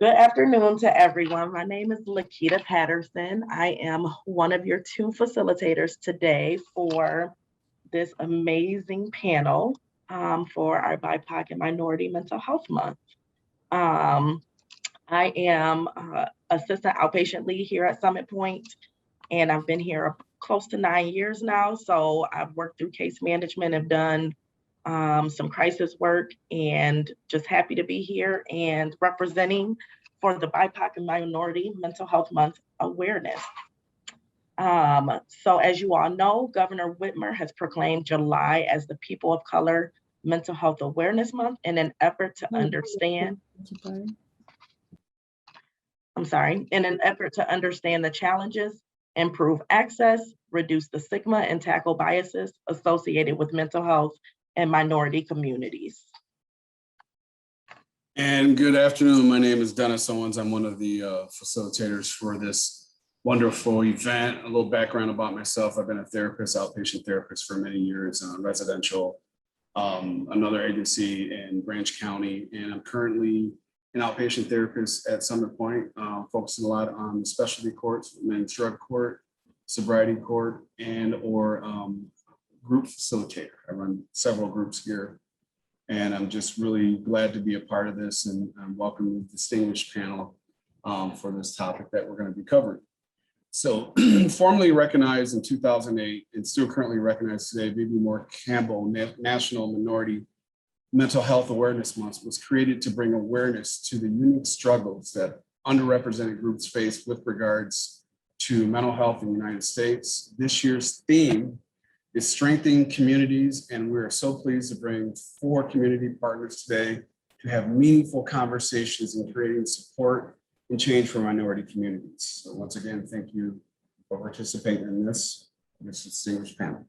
Good afternoon to everyone. My name is Lakita Patterson. I am one of your two facilitators today for this amazing panel for our BIPOC and Minority Mental Health Month. I am assistant outpatient lead here at Summit Point, and I've been here close to 9 years now. So I've worked through case management, have done some crisis work, and just happy to be here and representing for the BIPOC and Minority Mental Health Month awareness. So as you all know, Governor Whitmer has proclaimed July as the People of Color Mental Health Awareness Month in an effort to understand the challenges, improve access, reduce the stigma, and tackle biases associated with mental health and minority communities. And good afternoon. My name is Dennis Owens. I'm one of the facilitators for this wonderful event. A little background about myself. I've been a therapist, outpatient therapist for many years, residential, another agency in Branch County, and I'm currently an outpatient therapist at Summit Point, focusing a lot on specialty courts, men's drug court, sobriety court, and or group facilitator. I run several groups here, and I'm just really glad to be a part of this and welcome the distinguished panel for this topic that we're going to be covering. So formally recognized in 2008 and still currently recognized today, Vivi Moore Campbell National Minority Mental Health Awareness Month was created to bring awareness to the unique struggles that underrepresented groups face with regards to mental health in the United States. This year's theme is strengthening communities, and we are so pleased to bring 4 community partners today to have meaningful conversations in creating support and change for minority communities. So once again, thank you for participating in this distinguished panel.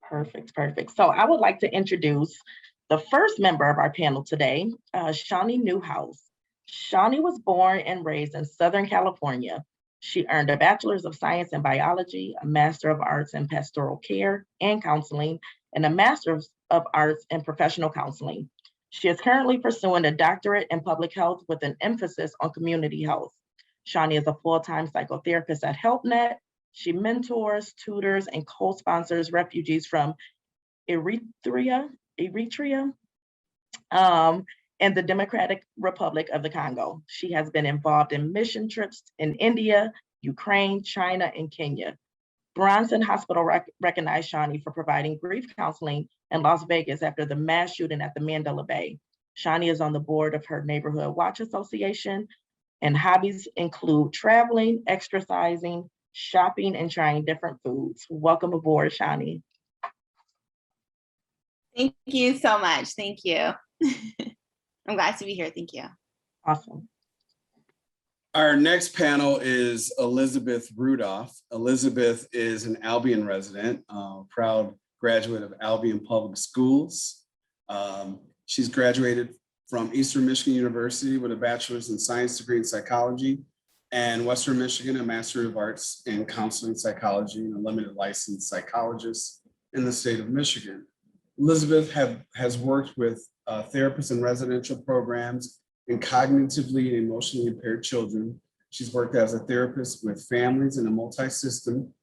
Perfect. So I would like to introduce the first member of our panel today, Shawnee Newhouse. Shawnee was born and raised in Southern California. She earned a Bachelor's of Science in Biology, a Master of Arts in Pastoral Care and Counseling, and a Master's of Arts in Professional Counseling. She is currently pursuing a doctorate in public health with an emphasis on community health. Shawnee is a full-time psychotherapist at HelpNet. She mentors, tutors, and co-sponsors refugees from Eritrea, and the Democratic Republic of the Congo. She has been involved in mission trips in India, Ukraine, China, and Kenya. Bronson Hospital recognized Shawnee for providing grief counseling in Las Vegas after the mass shooting at the Mandela Bay. Shawnee is on the board of her Neighborhood Watch Association, and hobbies include traveling, exercising, shopping, and trying different foods. Welcome aboard, Shawnee. Thank you so much. Thank you. I'm glad to be here. Thank you. Awesome. Our next panel is Elizabeth Rudolph. Elizabeth is an Albion resident, proud graduate of Albion Public Schools. She's graduated from Eastern Michigan University with a bachelor's in science degree in psychology, and Western Michigan, a Master of Arts in Counseling Psychology and a limited licensed psychologist in the state of Michigan. Elizabeth has worked with therapists in residential programs and cognitively and emotionally impaired children. She's worked as a therapist with families in a multi-system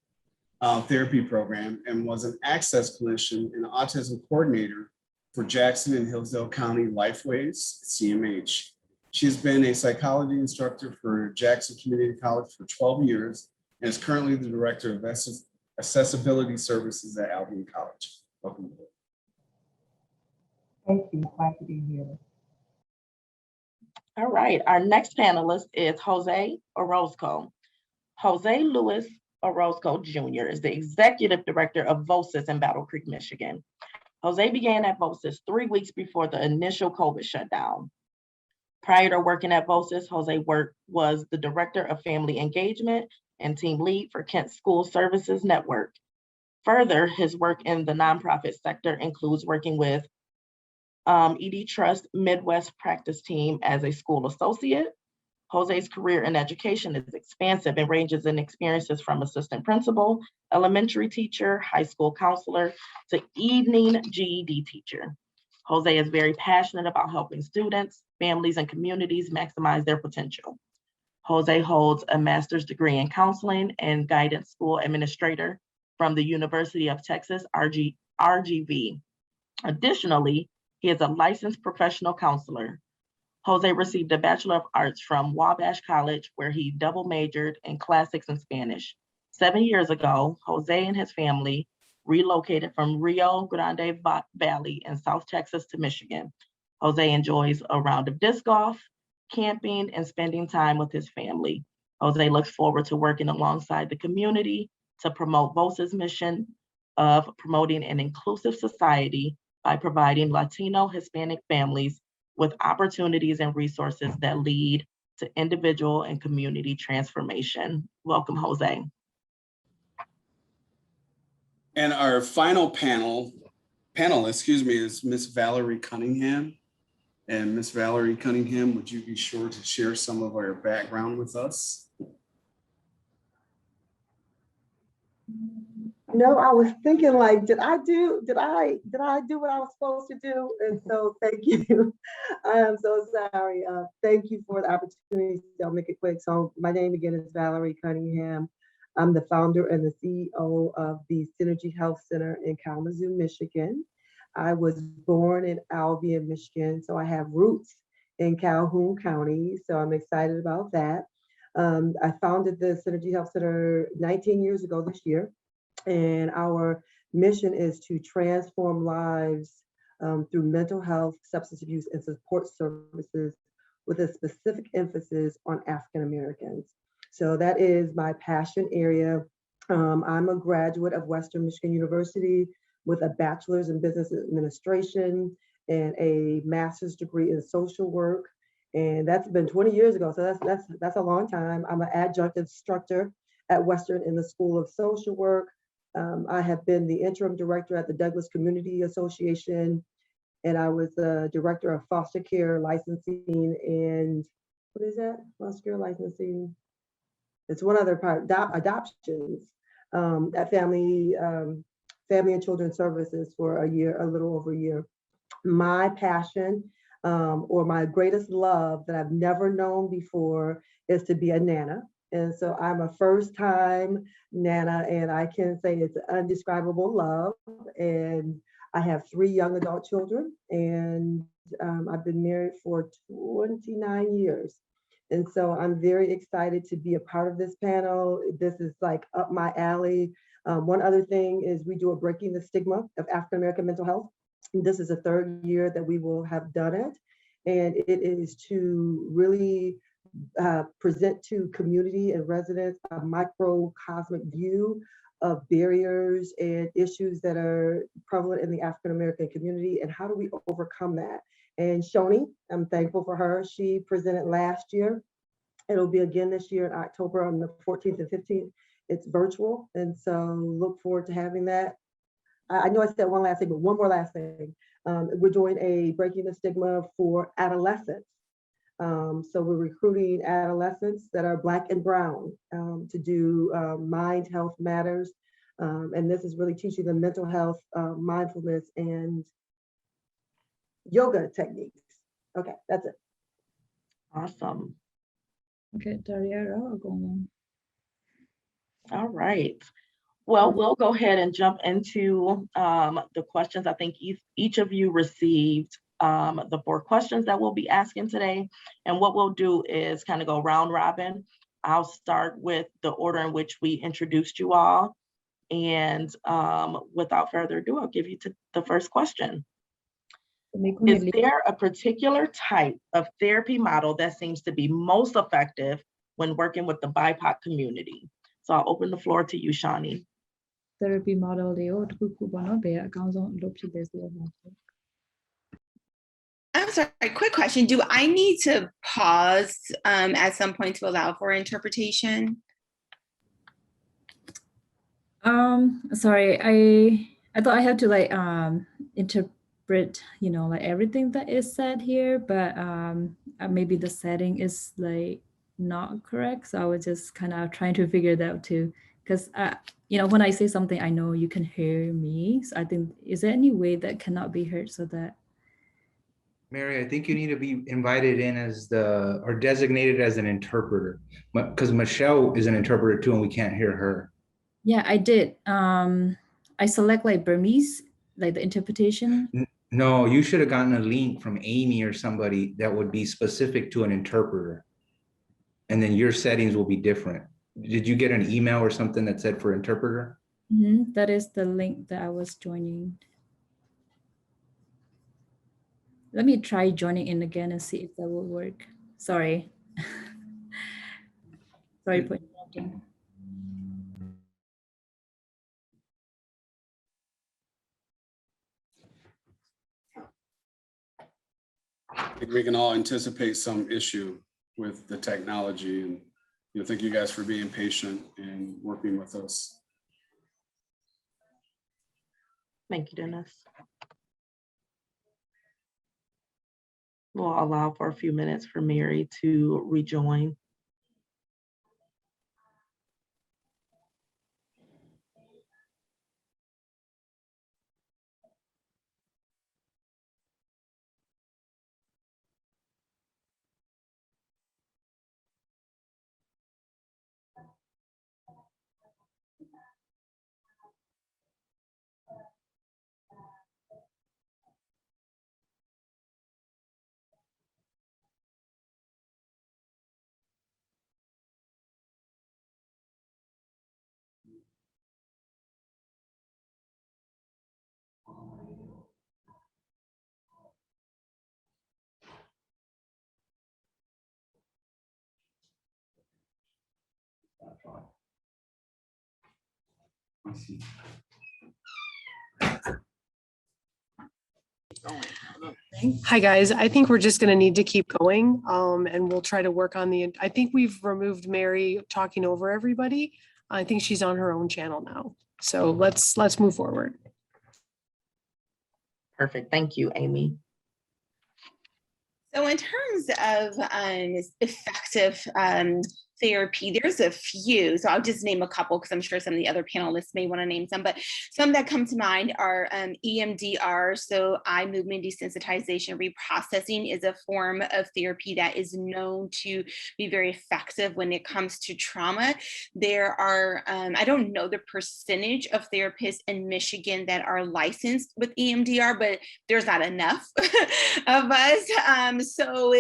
therapy program and was an access clinician and autism coordinator for Jackson and Hillsdale County Lifeways, CMH. She's been a psychology instructor for Jackson Community College for 12 years and is currently the director of accessibility services at Albion College. Welcome aboard. Thank you. Glad to be here. All right, our next panelist is Jose Orozco. Jose Luis Orozco Jr. is the executive director of VOSIS in Battle Creek, Michigan. Jose began at VOSIS 3 weeks before the initial COVID shutdown. Prior to working at VOSIS, Jose was the director of family engagement and team lead for Kent School Services Network. Further, his work in the nonprofit sector includes working with ED Trust Midwest practice team as a school associate. Jose's career in education is expansive and ranges in experiences from assistant principal, elementary teacher, high school counselor, to evening GED teacher. Jose is very passionate about helping students, families, and communities maximize their potential. Jose holds a master's degree in counseling and guidance school administrator from the University of Texas, RGV. Additionally, he is a licensed professional counselor. Jose received a Bachelor of Arts from Wabash College, where he double majored in classics and Spanish. 7 years ago, Jose and his family relocated from Rio Grande Valley in South Texas to Michigan. Jose enjoys a round of disc golf, camping, and spending time with his family. Jose looks forward to working alongside the community to promote VOSA's mission of promoting an inclusive society by providing Latino Hispanic families with opportunities and resources that lead to individual and community transformation. Welcome, Jose. And our final panelist, is Miss Valerie Cunningham. And Miss Valerie Cunningham, would you be sure to share some of your background with us? No, I was thinking like, did I do what I was supposed to do? And so thank you. I am so sorry. Thank you for the opportunity. I'll make it quick. So my name again is Valerie Cunningham. I'm the founder and the CEO of the Synergy Health Center in Kalamazoo, Michigan. I was born in Albion, Michigan, so I have roots in Calhoun County. So I'm excited about that. I founded the Synergy Health Center 19 years ago this year. And our mission is to transform lives through mental health, substance abuse, and support services with a specific emphasis on African Americans. So that is my passion area. I'm a graduate of Western Michigan University with a bachelor's in business administration and a master's degree in social work. And that's been 20 years ago. So that's a long time. I'm an adjunct instructor at Western in the School of Social Work. I have been the interim director at the Douglas Community Association, and I was the director of foster care licensing and what is that? Foster care licensing. It's one other part, adoptions at Family and Children's Services for a little over a year. My passion or my greatest love that I've never known before is to be a Nana. And so I'm a first-time Nana, and I can say it's an indescribable love. And I have 3 young adult children, and I've been married for 29 years. And so I'm very excited to be a part of this panel. This is like up my alley. One other thing is we do a Breaking the Stigma of African American Mental Health. This is the 3rd year that we will have done it. And it is to really present to community and residents a microcosmic view of barriers and issues that are prevalent in the African American community, and how do we overcome that. And Shoni, I'm thankful for her. She presented last year. It'll be again this year in October on the 14th and 15th. It's virtual, and so look forward to having that. I know I said one last thing, but one more last thing. We're doing a Breaking the Stigma for adolescents. So we're recruiting adolescents that are Black and Brown to do Mind Health Matters. And this is really teaching them mental health, mindfulness, and yoga techniques. Okay, that's it. Awesome. Okay, Daria, I'll go on. All right. Well, we'll go ahead and jump into the questions. I think each of you received the 4 questions that we'll be asking today. And what we'll do is kind of go round robin. I'll start with the order in which we introduced you all. And without further ado, I'll give you to the first question. Is there a particular type of therapy model that seems to be most effective when working with the BIPOC community? So I'll open the floor to you, Shani. Therapy model တွေကိုတစ်ခုခုပေါ့နော်ဘယ်အကောင်းဆုံးအလုပ်ဖြစ်တယ်ဆိုတော့ I'm sorry, quick question. Do I need to pause at some point to allow for interpretation? Sorry, I thought I had to like interpret, you know, like everything that is said here, but maybe the setting is like not correct. So I was just kind of trying to figure that out too, because you know, when I say something, I know you can hear me. So I think, is there any way that cannot be heard so that Mary, I think you need to be invited in as or designated as an interpreter, because Michelle is an interpreter too, and we can't hear her. Yeah, I did. I select like Burmese, like the interpretation. No, you should have gotten a link from Amy or somebody that would be specific to an interpreter. And then your settings will be different. Did you get an email or something that said for interpreter? That is the link that I was joining. Let me try joining in again and see if that will work. Sorry. Sorry for interrupting. I think we can all anticipate some issue with the technology, and thank you guys for being patient and working with us. Thank you, Dennis. We'll allow for a few minutes for Mary to rejoin. Hi, guys. I think we're just going to need to keep going and we'll try to work on I think we've removed Mary talking over everybody. I think she's on her own channel now. So let's move forward. Perfect. Thank you, Amy. So in terms of effective therapy, there's a few. So I'll just name a couple because I'm sure some of the other panelists may want to name some, but some that come to mind are EMDR. So eye movement desensitization reprocessing is a form of therapy that is known to be very effective when it comes to trauma. There are, I don't know the percentage of therapists in Michigan that are licensed with EMDR, but there's not enough of us. So,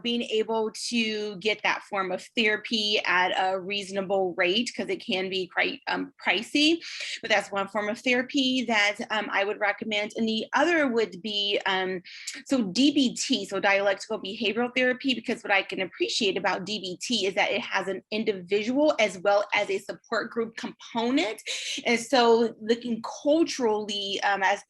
being able to get that form of therapy at a reasonable rate, because it can be quite pricey, but that's one form of therapy that I would recommend. And the other would be, so DBT, so dialectical behavioral therapy, because what I can appreciate about DBT is that it has an individual as well as a support group component. And so looking culturally,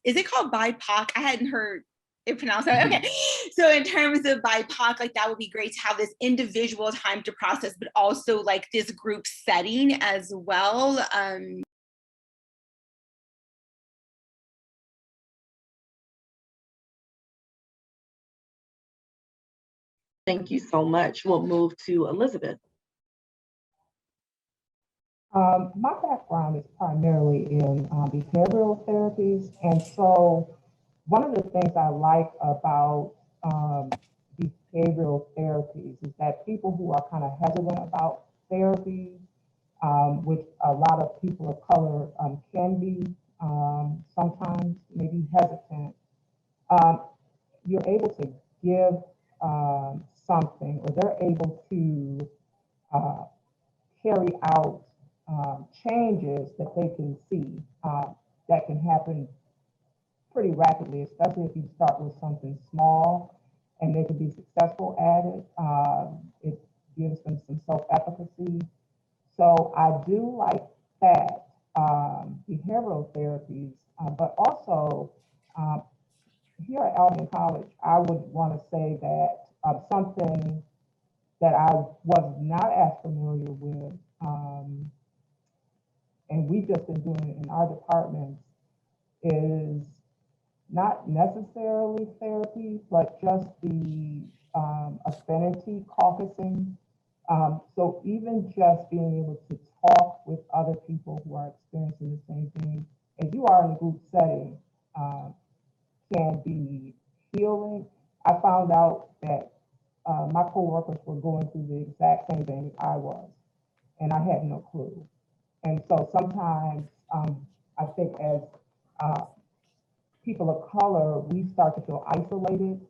is it called BIPOC? I hadn't heard it pronounced that. Okay. So in terms of BIPOC, like that would be great to have this individual time to process, but also like this group setting as well. Thank you so much. We'll move to Elizabeth. My background is primarily in behavioral therapies. And so one of the things I like about behavioral therapies is that people who are kind of hesitant about therapy, which a lot of people of color can be sometimes maybe hesitant, you're able to give something, or they're able to carry out changes that they can see that can happen pretty rapidly, especially if you start with something small and they can be successful at it. It gives them some self-efficacy. So I do like that, behavioral therapies, but also here at Albany College, I would want to say that something that I was not as familiar with, and we've just been doing it in our departments, is not necessarily therapy, but just the affinity caucusing. So even just being able to talk with other people who are experiencing the same thing as you are in a group setting can be healing. I found out that my coworkers were going through the exact same thing I was, and I had no clue. And so sometimes I think as people of color, we start to feel isolated,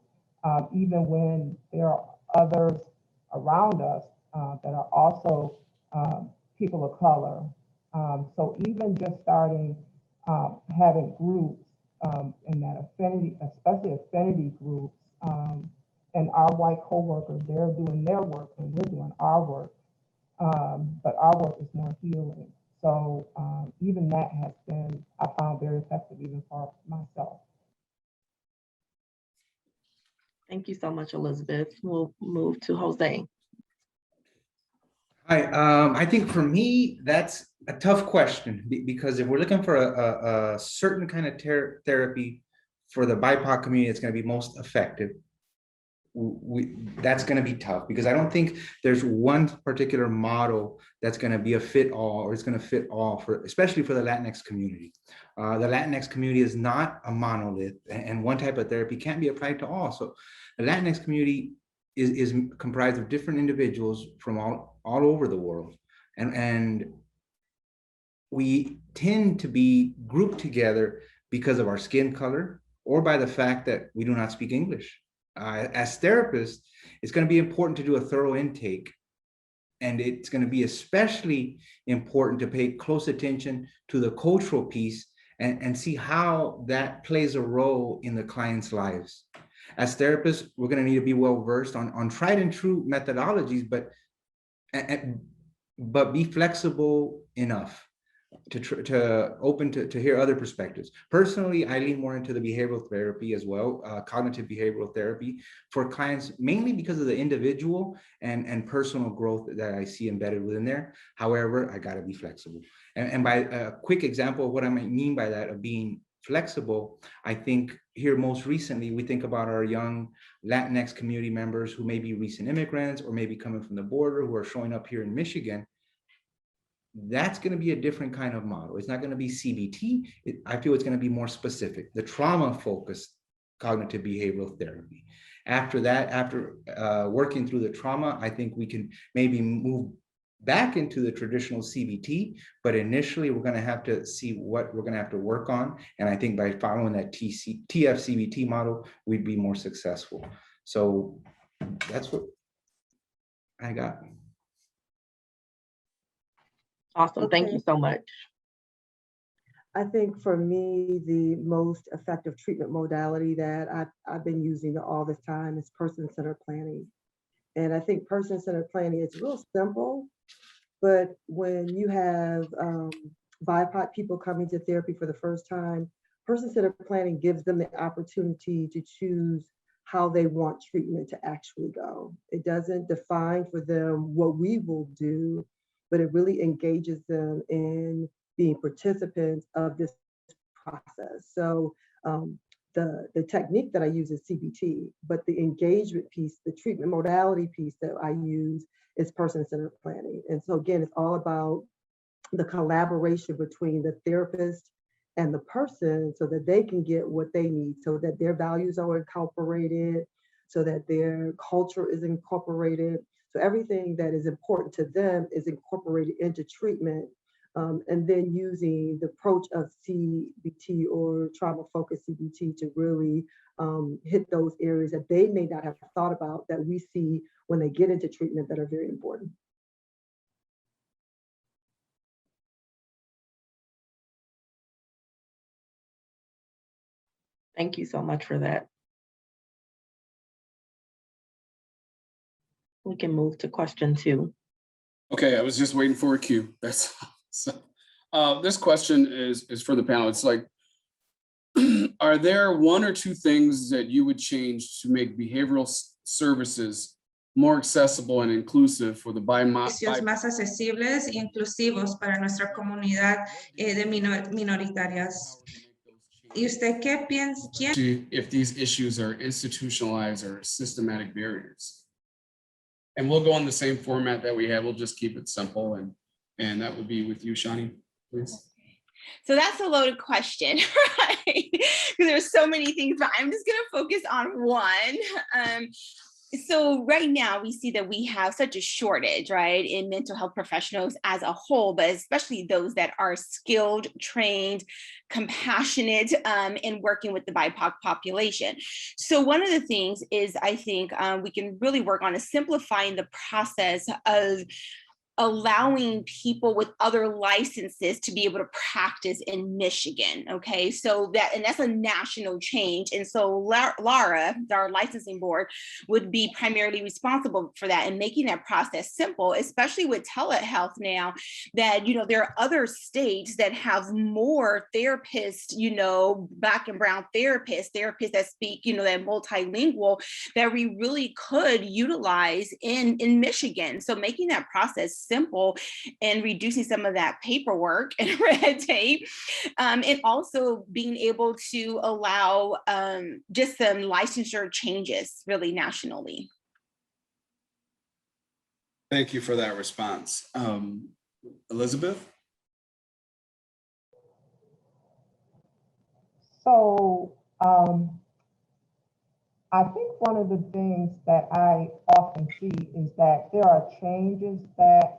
even when there are others around us that are also people of color. So even just starting having groups in that affinity, especially affinity groups, and our white coworkers, they're doing their work and we're doing our work, but our work is more healing. So even that has been, I found very effective even for myself. Thank you so much, Elizabeth. We'll move to Jose. Hi, I think for me, that's a tough question because if we're looking for a certain kind of therapy for the BIPOC community, it's going to be most effective. That's going to be tough because I don't think there's one particular model that's going to be a fit all, or it's going to fit all for, especially for the Latinx community. The Latinx community is not a monolith, and one type of therapy can't be applied to all. So the Latinx community is comprised of different individuals from all over the world, and we tend to be grouped together because of our skin color or by the fact that we do not speak English. As therapists, it's going to be important to do a thorough intake, and it's going to be especially important to pay close attention to the cultural piece and see how that plays a role in the client's lives. As therapists, we're going to need to be well versed on tried and true methodologies, but be flexible enough to open to hear other perspectives. Personally, I lean more into the behavioral therapy as well, cognitive behavioral therapy for clients, mainly because of the individual and personal growth that I see embedded within there. However, I got to be flexible. And by a quick example of what I might mean by that, of being flexible, I think here most recently, we think about our young Latinx community members who may be recent immigrants or maybe coming from the border who are showing up here in Michigan. That's going to be a different kind of model. It's not going to be CBT. I feel it's going to be more specific, the trauma-focused cognitive behavioral therapy. After that, after working through the trauma, I think we can maybe move back into the traditional CBT, but initially we're going to have to see what we're going to have to work on. And I think by following that TF-CBT model, we'd be more successful. So that's what I got. Awesome. Thank you so much. I think for me, the most effective treatment modality that I've been using all this time is person-centered planning. And I think person-centered planning is real simple, but when you have BIPOC people coming to therapy for the first time, person-centered planning gives them the opportunity to choose how they want treatment to actually go. It doesn't define for them what we will do, but it really engages them in being participants of this process. So the technique that I use is CBT, but the engagement piece, the treatment modality piece that I use is person-centered planning. And so again, it's all about the collaboration between the therapist and the person so that they can get what they need, so that their values are incorporated, so that their culture is incorporated. So everything that is important to them is incorporated into treatment, and then using the approach of CBT or trauma-focused CBT to really hit those areas that they may not have thought about that we see when they get into treatment that are very important. Thank you so much for that. We can move to question 2. Okay, I was just waiting for a cue. That's so, this question is for the panel. It's like, are there 1 or 2 things that you would change to make behavioral services more accessible and inclusive for the Servicios más accesibles e inclusivos para nuestra comunidad de minoritarias? ¿Y usted qué piensa? If these issues are institutionalized or systematic barriers? And we'll go on the same format that we have. We'll just keep it simple, and that would be with you, Shani, please. So that's a loaded question, right? Because there's so many things, but I'm just going to focus on one. So right now we see that we have such a shortage, right, in mental health professionals as a whole, but especially those that are skilled, trained, compassionate in working with the BIPOC population. So one of the things is I think we can really work on is simplifying the process of allowing people with other licenses to be able to practice in Michigan. Okay, so that's a national change. And so Lara, our licensing board, would be primarily responsible for that and making that process simple, especially with telehealth now that, there are other states that have more therapists, Black and brown therapists that speak, that multilingual that we really could utilize in Michigan. So making that process simple and reducing some of that paperwork and red tape, and also being able to allow just some licensure changes really nationally. Thank you for that response. Elizabeth? So I think one of the things that I often see is that there are changes that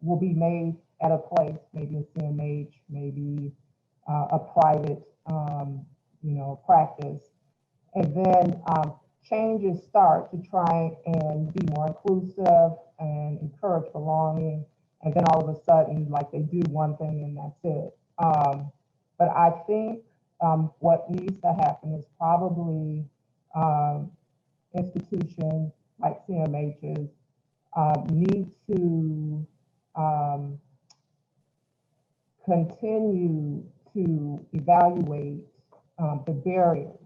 will be made at a place, maybe a CMH, maybe a private, practice. And then changes start to try and be more inclusive and encourage belonging. And then all of a sudden, like they do one thing and that's it. But I think what needs to happen is probably institutions like CMHs need to continue to evaluate the barriers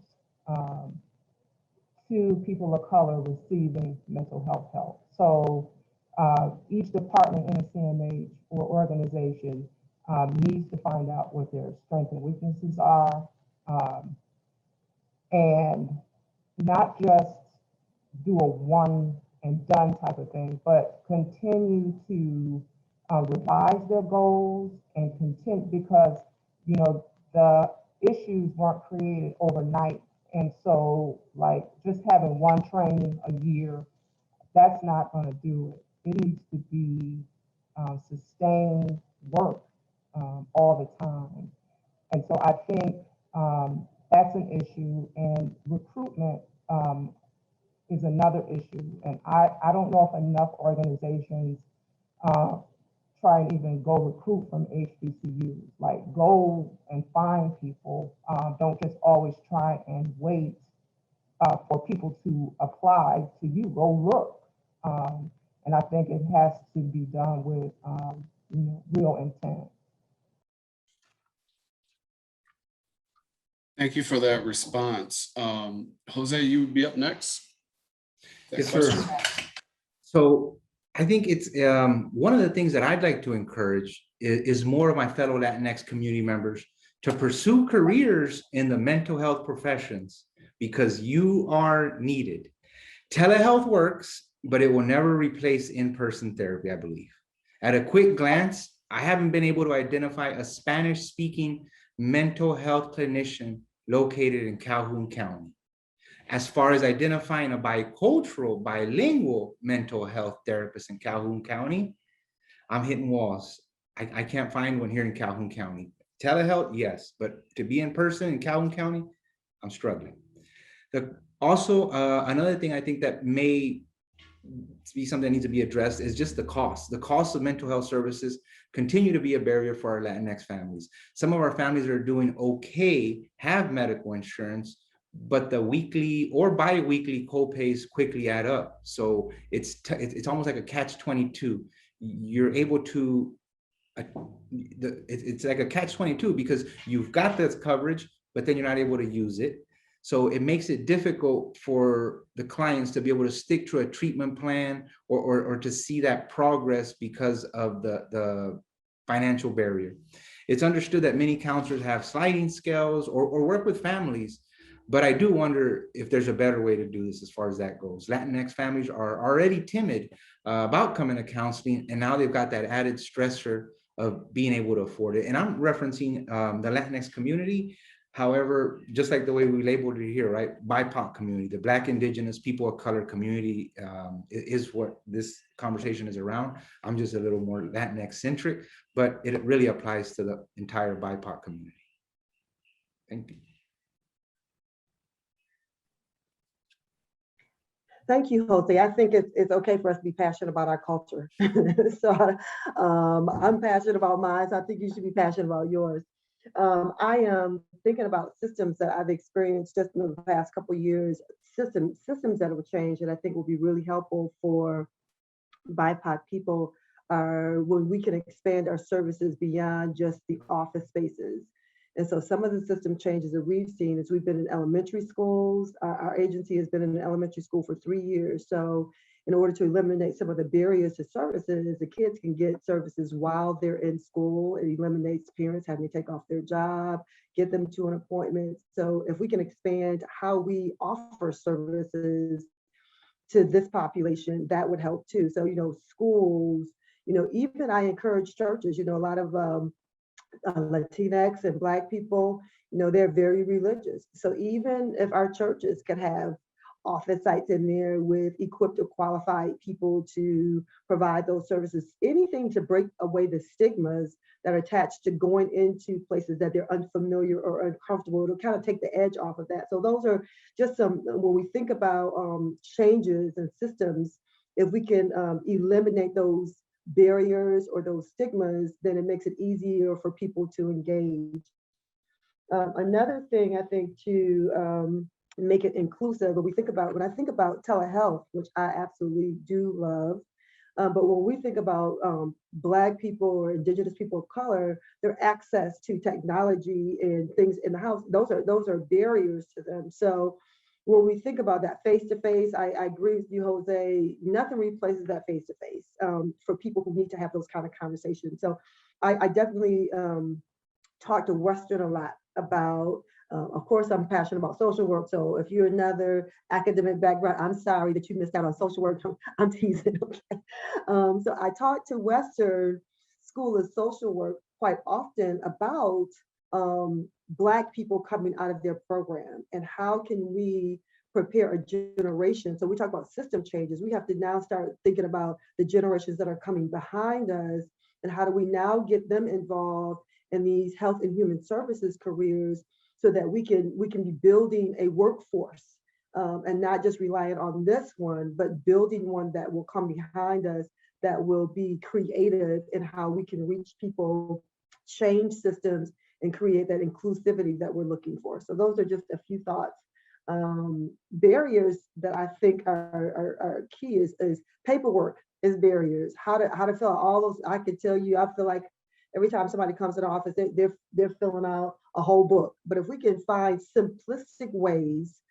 to people of color receiving mental health help. So each department in a CMH or organization needs to find out what their strengths and weaknesses are, and not just do a one and done type of thing, but continue to revise their goals and continue, because the issues weren't created overnight. And so like just having one training a year, that's not going to do it. It needs to be sustained work all the time. And so I think that's an issue, and recruitment is another issue. And I don't know if enough organizations try and even go recruit from HBCUs, like go and find people. Don't just always try and wait for people to apply to you, go look. And I think it has to be done with real intent. Thank you for that response. Jose, you would be up next. Yes, sir. So I think it's one of the things that I'd like to encourage is more of my fellow Latinx community members to pursue careers in the mental health professions, because you are needed. Telehealth works, but it will never replace in-person therapy, I believe. At a quick glance, I haven't been able to identify a Spanish-speaking mental health clinician located in Calhoun County. As far as identifying a bicultural, bilingual mental health therapist in Calhoun County, I'm hitting walls. I can't find one here in Calhoun County. Telehealth, yes, but to be in person in Calhoun County, I'm struggling. Also, another thing I think that may be something that needs to be addressed is just the cost. The cost of mental health services continue to be a barrier for our Latinx families. Some of our families that are doing okay have medical insurance, but the weekly or bi-weekly co-pays quickly add up. So it's almost like a catch-22. You're able to, it's like a catch-22 because you've got this coverage, but then you're not able to use it. So it makes it difficult for the clients to be able to stick to a treatment plan or to see that progress because of the financial barrier. It's understood that many counselors have sliding scales or work with families, but I do wonder if there's a better way to do this as far as that goes. Latinx families are already timid about coming to counseling, and now they've got that added stressor of being able to afford it. And I'm referencing the Latinx community. However, just like the way we labeled it here, right? BIPOC community, the Black, Indigenous, people of color community is what this conversation is around. I'm just a little more Latinx centric, but it really applies to the entire BIPOC community. Thank you. Thank you, Jose. I think it's okay for us to be passionate about our culture. So I'm passionate about mine, so I think you should be passionate about yours. I am thinking about systems that I've experienced just in the past couple of years, systems that will change that I think will be really helpful for BIPOC people are when we can expand our services beyond just the office spaces. And so some of the system changes that we've seen is we've been in elementary schools. Our agency has been in an elementary school for 3 years. So in order to eliminate some of the barriers to services, the kids can get services while they're in school. It eliminates parents having to take off their job, get them to an appointment. So if we can expand how we offer services to this population, that would help too. So, schools, even I encourage churches, a lot of Latinx and Black people, they're very religious. So even if our churches can have office sites in there with equipped or qualified people to provide those services, anything to break away the stigmas that are attached to going into places that they're unfamiliar or uncomfortable, to kind of take the edge off of that. So those are just some, when we think about changes and systems, if we can eliminate those barriers or those stigmas, then it makes it easier for people to engage. Another thing I think to make it inclusive, but when I think about telehealth, which I absolutely do love, but when we think about Black people or Indigenous people of color, their access to technology and things in the house, those are barriers to them. So when we think about that face-to-face, I agree with you, Jose, nothing replaces that face-to-face for people who need to have those kind of conversations. So I definitely talk to Western a lot about, of course, I'm passionate about social work. So if you're another academic background, I'm sorry that you missed out on social work. I'm teasing, okay? So I talk to Western School of Social Work quite often about Black people coming out of their program and how can we prepare a generation. So we talk about system changes. We have to now start thinking about the generations that are coming behind us and how do we now get them involved in these health and human services careers so that we can be building a workforce and not just relying on this one, but building one that will come behind us, that will be creative in how we can reach people, change systems, and create that inclusivity that we're looking for. So those are just a few thoughts. Barriers that I think are key is paperwork is barriers. How to fill out all those. I could tell you, I feel like every time somebody comes to the office, they're filling out a whole book. But if we can find simplistic ways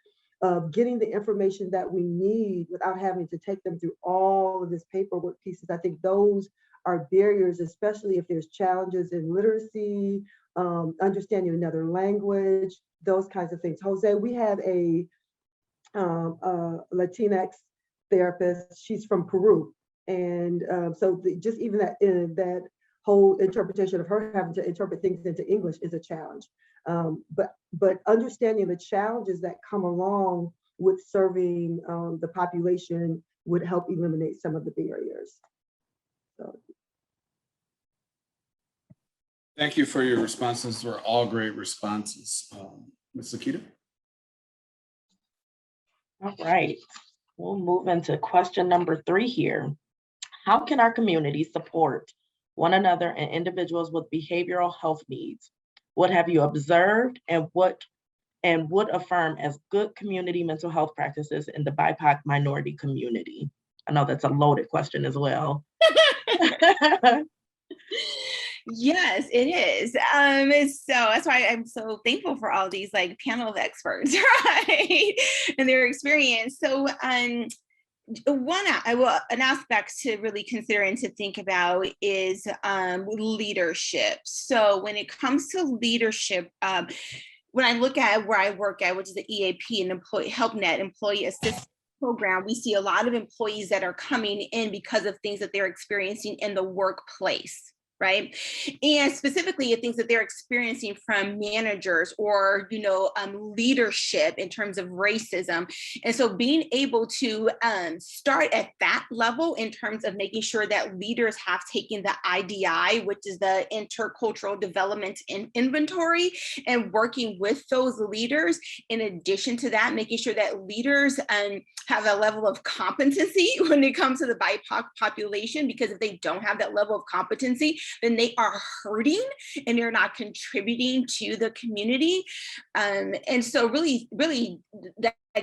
of getting the information that we need without having to take them through all of this paperwork pieces, I think those are barriers, especially if there's challenges in literacy, understanding another language, those kinds of things. Jose, we have a Latinx therapist. She's from Peru, and so just even that whole interpretation of her having to interpret things into English is a challenge. But understanding the challenges that come along with serving the population would help eliminate some of the barriers. So. Thank you for your responses. They're all great responses. Ms. Lakita? All right, we'll move into question number 3 here. How can our community support one another and individuals with behavioral health needs? What have you observed and would affirm as good community mental health practices in the BIPOC minority community? I know that's a loaded question as well. Yes, it is. So that's why I'm so thankful for all these panel of experts, right? And their experience. So an aspect to really consider and to think about is leadership. So when it comes to leadership, when I look at where I work at, which is the EAP, an employee help net employee assistance program, we see a lot of employees that are coming in because of things that they're experiencing in the workplace. right? And specifically, things that they're experiencing from managers or, leadership in terms of racism. And so being able to start at that level in terms of making sure that leaders have taken the IDI, which is the intercultural development inventory, and working with those leaders. In addition to that, making sure that leaders have a level of competency when it comes to the BIPOC population, because if they don't have that level of competency, then they are hurting and they're not contributing to the community. And so really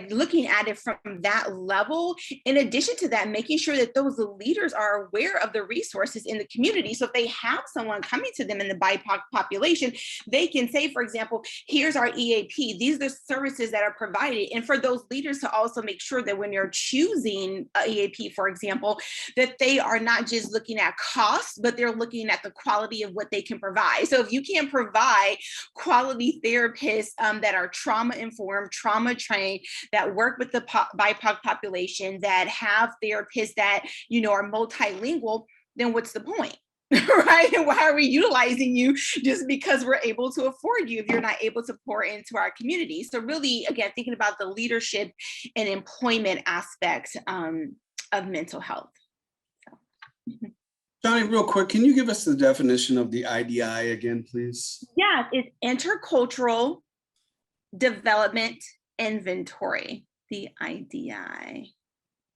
looking at it from that level, in addition to that, making sure that those leaders are aware of the resources in the community. So if they have someone coming to them in the BIPOC population, they can say, for example, here's our EAP, these are the services that are provided. And for those leaders to also make sure that when you're choosing a EAP, for example, that they are not just looking at costs, but they're looking at the quality of what they can provide. So if you can't provide quality therapists that are trauma-informed, trauma-trained, that work with the BIPOC population, that have therapists that, are multilingual, then what's the point? Right? And why are we utilizing you just because we're able to afford you if you're not able to pour into our community? So really, again, thinking about the leadership and employment aspects of mental health. So. Johnny, real quick, can you give us the definition of the IDI again, please? Yeah, it's intercultural development inventory, the IDI.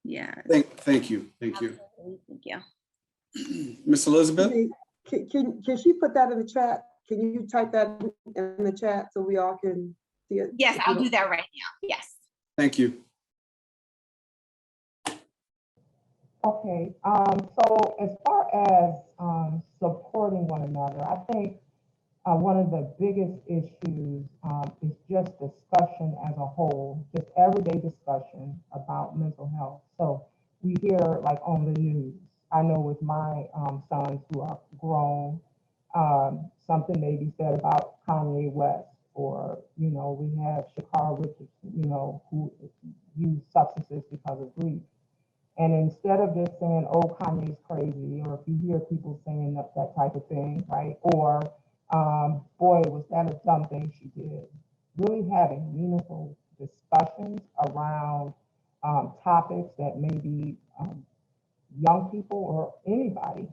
Yeah. Thank you. Thank you. Thank you. Miss Elizabeth? Can she put that in the chat? Can you type that in the chat so we all can see it? Yes, I'll do that right now. Yes. Thank you. Okay, so as far as supporting one another, I think one of the biggest issues is just discussion as a whole, just everyday discussion about mental health. So we hear like on the news, I know with my sons who are grown, something may be said about Kanye West, or, we have Shakara Richards, who use substances because of grief. And instead of just saying, oh, Kanye's crazy, or if you hear people saying that type of thing, right? Or, boy, was that a dumb thing she did. Really having meaningful discussions around topics that maybe young people or anybody,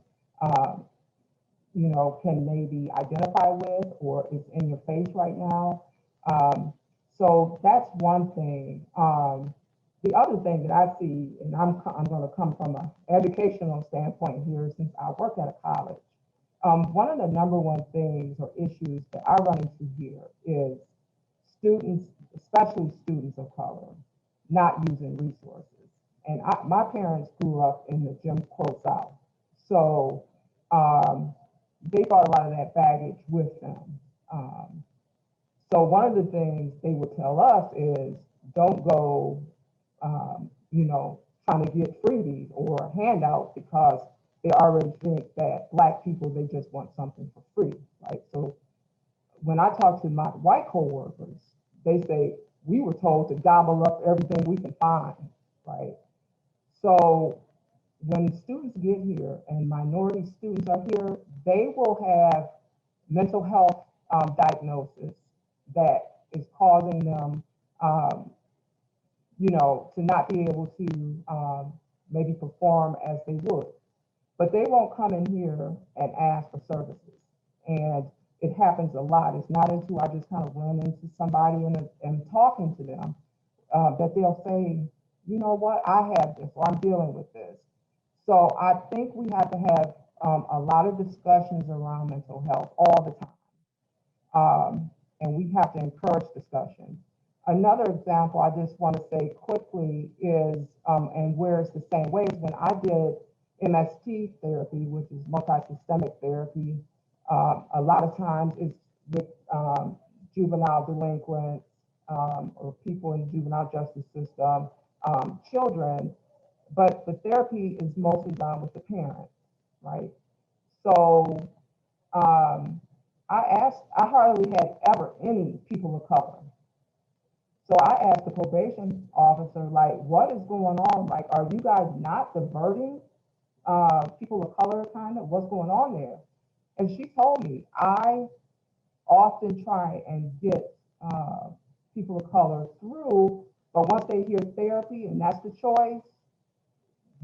can maybe identify with, or is in your face right now. So that's one thing. The other thing that I see, and I'm going to come from an educational standpoint here, since I work at a college. One of the number one things or issues that I run into here is students, especially students of color, not using resources. And my parents grew up in the Jim Crow South, so they brought a lot of that baggage with them. So one of the things they would tell us is, don't go trying to get freebies or handouts, because they already think that Black people, they just want something for free, right? So when I talk to my white coworkers, they say, we were told to gobble up everything we can find, right? So when students get here and minority students are here, they will have mental health diagnosis that is causing them to not be able to maybe perform as they would. But they won't come in here and ask for services. And it happens a lot. It's not until I just kind of run into somebody and talking to them that they'll say, you know what, I have this, or I'm dealing with this. So I think we have to have a lot of discussions around mental health all the time. And we have to encourage discussion. Another example I just want to say quickly is, and where it's the same way, is when I did MST therapy, which is multi-systemic therapy, a lot of times it's with juvenile delinquents or people in the juvenile justice system, children, but the therapy is mostly done with the parents, right? So I hardly had ever any people of color. So I asked the probation officer, like, what is going on? Like, are you guys not diverting people of color, kind of? What's going on there? And she told me, I often try and get people of color through, but once they hear therapy and that's the choice,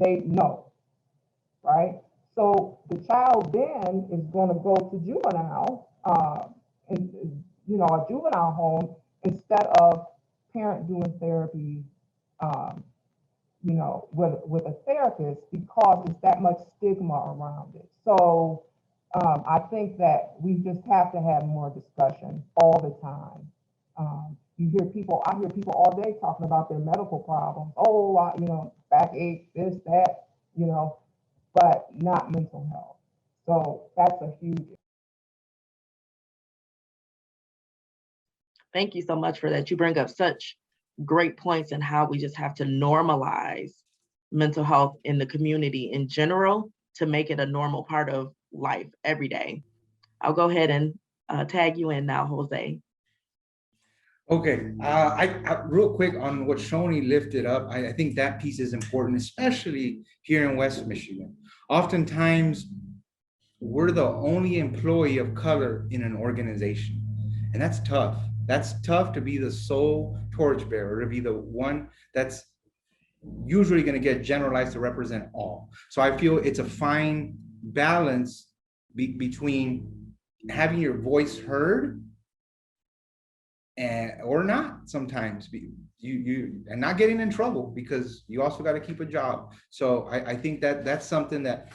they know, right? So the child then is going to go to juvenile, and a juvenile home instead of parent doing therapy, with a therapist because there's that much stigma around it. So I think that we just have to have more discussion all the time. I hear people all day talking about their medical problems. Oh, backache, this, that, but not mental health. So that's a huge. Thank you so much for that. You bring up such great points in how we just have to normalize mental health in the community in general to make it a normal part of life every day. I'll go ahead and tag you in now, Jose. Okay, I real quick on what Shoni lifted up, I think that piece is important, especially here in West Michigan. Oftentimes, we're the only employee of color in an organization, and that's tough. That's tough to be the sole torchbearer, to be the one that's usually going to get generalized to represent all. So I feel it's a fine balance between having your voice heard or not sometimes, and not getting in trouble, because you also got to keep a job. So I think that's something that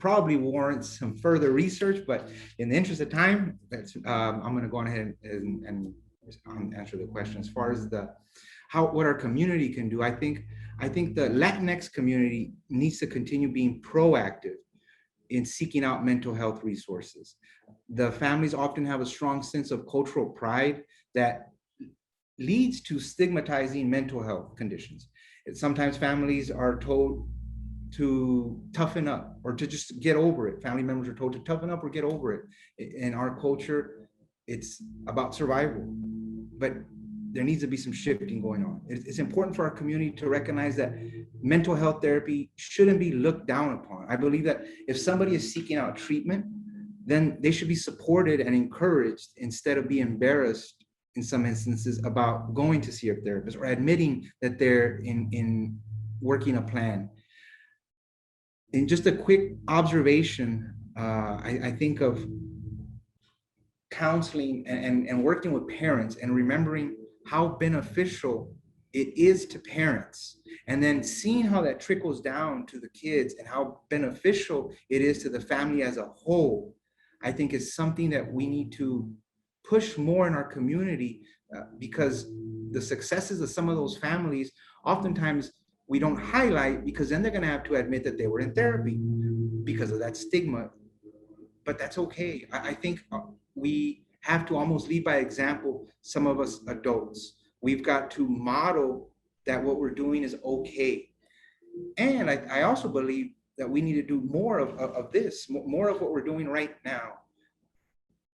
probably warrants some further research, but in the interest of time, I'm going to go on ahead and answer the question. As far as what our community can do, I think the Latinx community needs to continue being proactive in seeking out mental health resources. The families often have a strong sense of cultural pride that leads to stigmatizing mental health conditions. Sometimes families are told to toughen up or to just get over it. Family members are told to toughen up or get over it. In our culture, it's about survival, but there needs to be some shifting going on. It's important for our community to recognize that mental health therapy shouldn't be looked down upon. I believe that if somebody is seeking out treatment, then they should be supported and encouraged instead of being embarrassed in some instances about going to see a therapist or admitting that they're in working a plan. And just a quick observation, I think of counseling and working with parents and remembering how beneficial it is to parents, and then seeing how that trickles down to the kids and how beneficial it is to the family as a whole, I think is something that we need to push more in our community, because the successes of some of those families, oftentimes we don't highlight, because then they're going to have to admit that they were in therapy because of that stigma. But that's okay. I think we have to almost lead by example. Some of us adults, we've got to model that what we're doing is okay. And I also believe that we need to do more of this, more of what we're doing right now.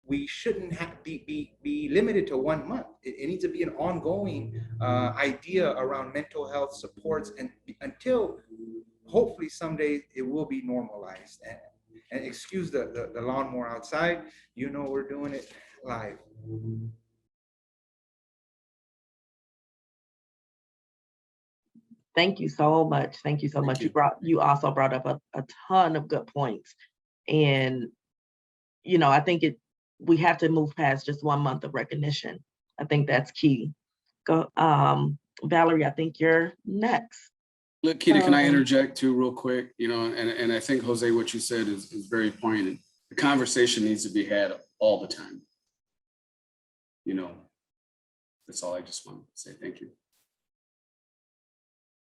We shouldn't have be limited to 1 month. It needs to be an ongoing idea around mental health supports, and until hopefully someday it will be normalized. And excuse the lawnmower outside, we're doing it live. Thank you so much. Thank you so much. You also brought up a ton of good points. And, I think we have to move past just 1 month of recognition. I think that's key. Go, Valerie, I think you're next. Look, Keita, can I interject too real quick? And I think, Jose, what you said is very poignant. The conversation needs to be had all the time. That's all I just wanted to say. Thank you.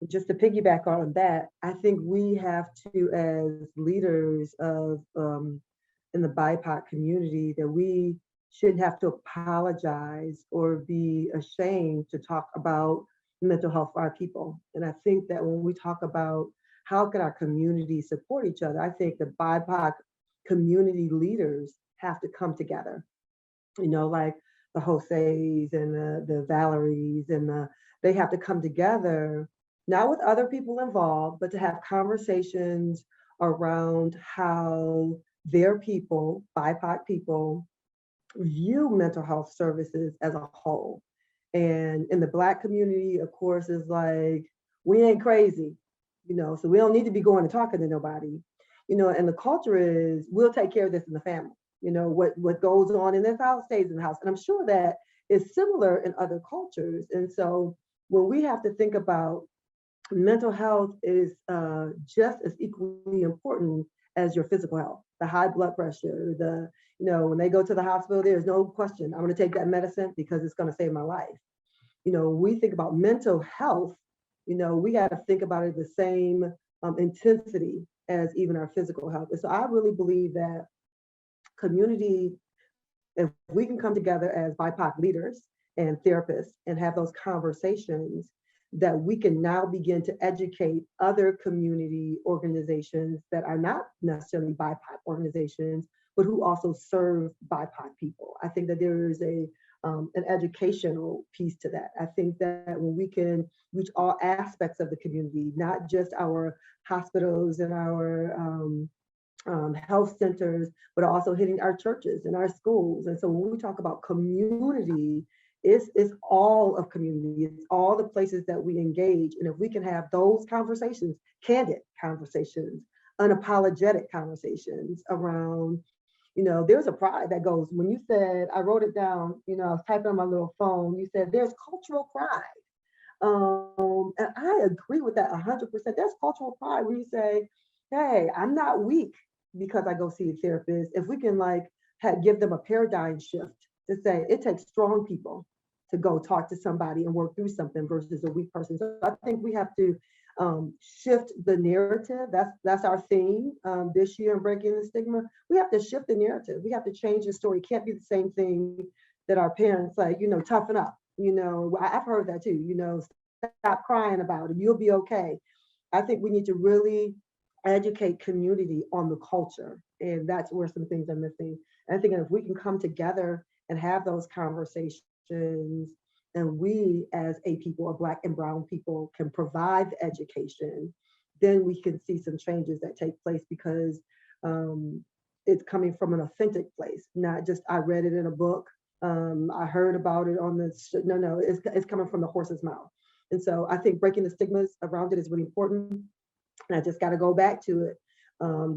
Just to piggyback on that, I think we have to, as leaders of in the BIPOC community, that we shouldn't have to apologize or be ashamed to talk about mental health for our people. And I think that when we talk about how can our community support each other, I think the BIPOC community leaders have to come together, like the Jose's and the Valeries, and they have to come together, not with other people involved, but to have conversations around how their people, BIPOC people, view mental health services as a whole. And in the Black community, of course, is like, we ain't crazy, so we don't need to be going and talking to nobody, and the culture is, we'll take care of this in the family. What goes on in this house stays in the house. And I'm sure that is similar in other cultures. And so when we have to think about mental health is just as equally important as your physical health, the high blood pressure, when they go to the hospital, there's no question, I'm going to take that medicine because it's going to save my life. We think about mental health, we got to think about it the same intensity as even our physical health. And so I really believe that community, if we can come together as BIPOC leaders and therapists and have those conversations, that we can now begin to educate other community organizations that are not necessarily BIPOC organizations, but who also serve BIPOC people. I think that there is an educational piece to that. I think that when we can reach all aspects of the community, not just our hospitals and our health centers, but also hitting our churches and our schools. And so when we talk about community, it's all of community. It's all the places that we engage. And if we can have those conversations, candid conversations, unapologetic conversations around, there's a pride that goes, when you said, I wrote it down, I was typing on my little phone, you said there's cultural pride. And I agree with that 100%. There's cultural pride when you say, hey, I'm not weak because I go see a therapist. If we can give them a paradigm shift to say it takes strong people to go talk to somebody and work through something versus a weak person. So I think we have to shift the narrative. That's our theme this year in Breaking the Stigma. We have to shift the narrative. We have to change the story. It can't be the same thing that our parents toughen up. I've heard that too, stop crying about it. You'll be okay. I think we need to really educate community on the culture. And that's where some things are missing. And I think if we can come together and have those conversations, and we as a people of Black and Brown people can provide the education, then we can see some changes that take place because it's coming from an authentic place, not just I read it in a book, I heard about it on no, it's coming from the horse's mouth. And so I think breaking the stigmas around it is really important. And I just got to go back to it.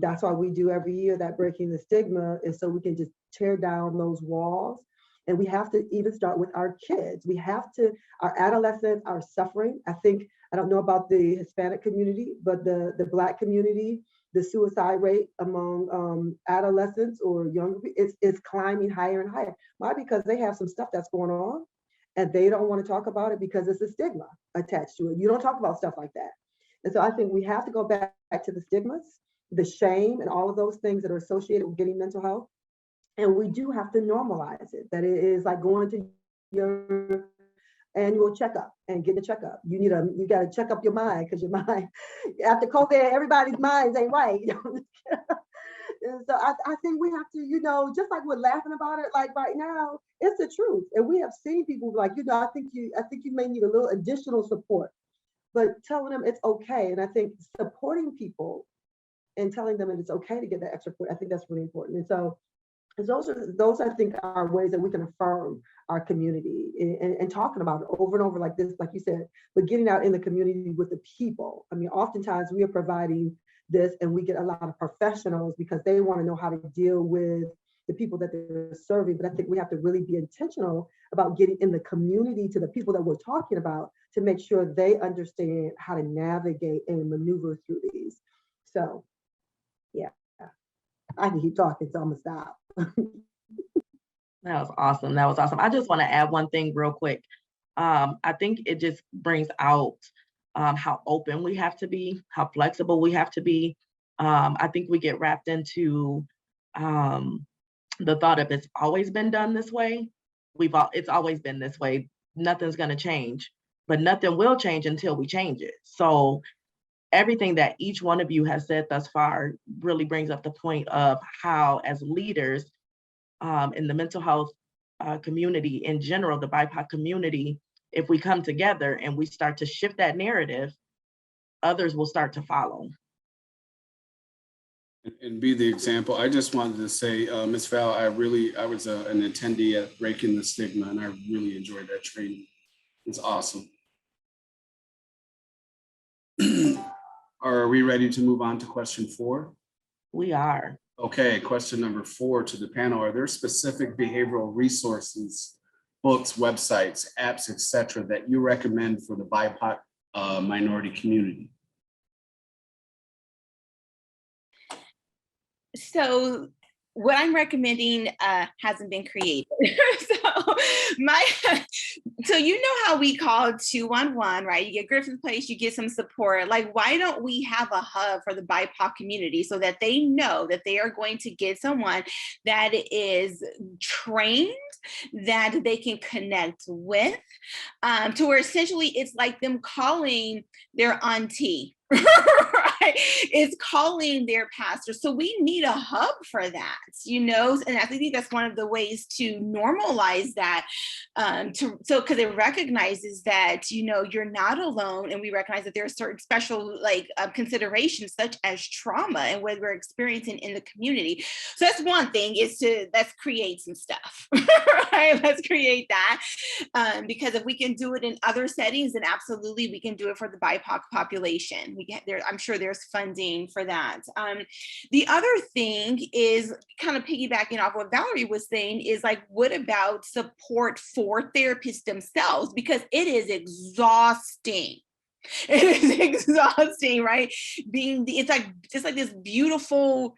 That's why we do every year that Breaking the Stigma is so we can just tear down those walls. And we have to even start with our kids. Our adolescents are suffering. I don't know about the Hispanic community, but the Black community, the suicide rate among adolescents or younger, it's climbing higher and higher. Why? Because they have some stuff that's going on and they don't want to talk about it because it's a stigma attached to it. You don't talk about stuff like that. And so I think we have to go back to the stigmas, the shame, and all of those things that are associated with getting mental health. And we do have to normalize it, that it is like going to your annual checkup and getting a checkup. You got to check up your mind because your mind, after COVID, everybody's minds ain't right. And so I think we have to, just like we're laughing about it, like right now, it's the truth. And we have seen people like, I think you may need a little additional support, but telling them it's okay. And I think supporting people and telling them that it's okay to get that extra support, I think that's really important. And so those I think are ways that we can affirm our community and talking about it over and over like this, like you said, but getting out in the community with the people. I mean, oftentimes we are providing this and we get a lot of professionals because they want to know how to deal with the people that they're serving. But I think we have to really be intentional about getting in the community to the people that we're talking about to make sure they understand how to navigate and maneuver through these. So, yeah, I can keep talking, so I'm gonna stop. That was awesome. I just want to add one thing real quick. I think it just brings out how open we have to be, how flexible we have to be. I think we get wrapped into the thought of it's always been done this way. It's always been this way. Nothing's going to change, but nothing will change until we change it. So everything that each one of you has said thus far really brings up the point of how, as leaders in the mental health community in general, the BIPOC community, if we come together and we start to shift that narrative, others will start to follow. and be the example. I just wanted to say, Ms. Val, I was an attendee at Breaking the Stigma, and I really enjoyed that training. It's awesome. Are we ready to move on to question 4? We are. Okay, question number 4 to the panel. Are there specific behavioral resources, books, websites, apps, etc., that you recommend for the BIPOC minority community? So what I'm recommending hasn't been created. So you know how we call 211, right? You get Griffin's Place, you get some support. Like, why don't we have a hub for the BIPOC community so that they know that they are going to get someone that is trained, that they can connect with, to where essentially it's like them calling their auntie. Right? It's calling their pastor. So we need a hub for that, and I think that's one of the ways to normalize that, because it recognizes that, you're not alone, and we recognize that there are certain special considerations such as trauma and what we're experiencing in the community. So that's one thing, is let's create some stuff. Right? Let's create that, because if we can do it in other settings, then absolutely we can do it for the BIPOC population. I'm sure there's funding for that. The other thing is kind of piggybacking off what Valerie was saying, is like, what about support for therapists themselves? Because it is exhausting. It is exhausting, right? It's like this beautiful,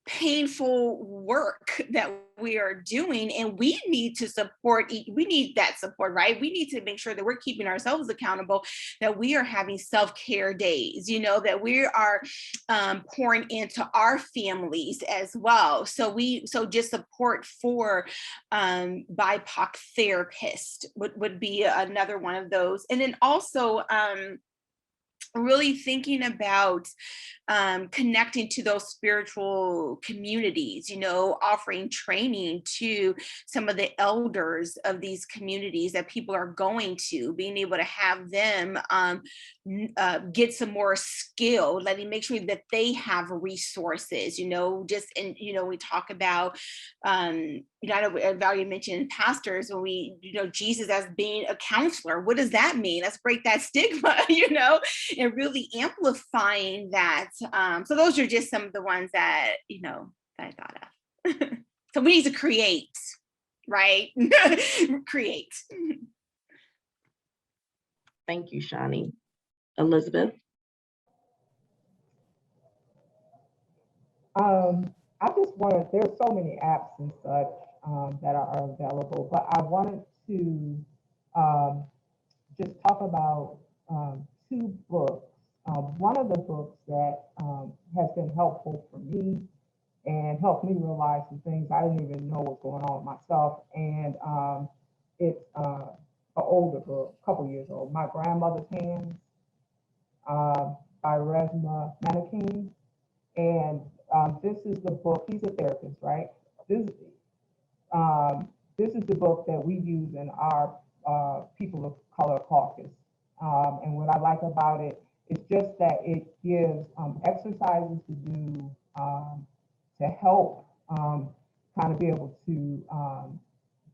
painful work that we are doing, and we need to support. We need that support, right? We need to make sure that we're keeping ourselves accountable, that we are having self-care days, that we are pouring into our families as well. So just support for BIPOC therapists would be another one of those. And then also really thinking about connecting to those spiritual communities, offering training to some of the elders of these communities that people are going to, being able to have them get some more skill, make sure that they have resources, we talk about, I know Valerie mentioned pastors, when we, Jesus as being a counselor. What does that mean? Let's break that stigma, and really amplifying that. So those are just some of the ones that, that I thought of. So we need to create, right? Create. Thank you, Shani. Elizabeth? I just wanted, there's so many apps and such that are available, but I wanted to just talk about 2 books. One of the books that has been helpful for me and helped me realize some things I didn't even know was going on with myself. And it's an older book, a couple years old, My Grandmother's Hands by Resma Menachem. And this is the book, he's a therapist, right? This is the book that we use in our People of Color Caucus. And what I like about it is just that it gives exercises to do to help kind of be able to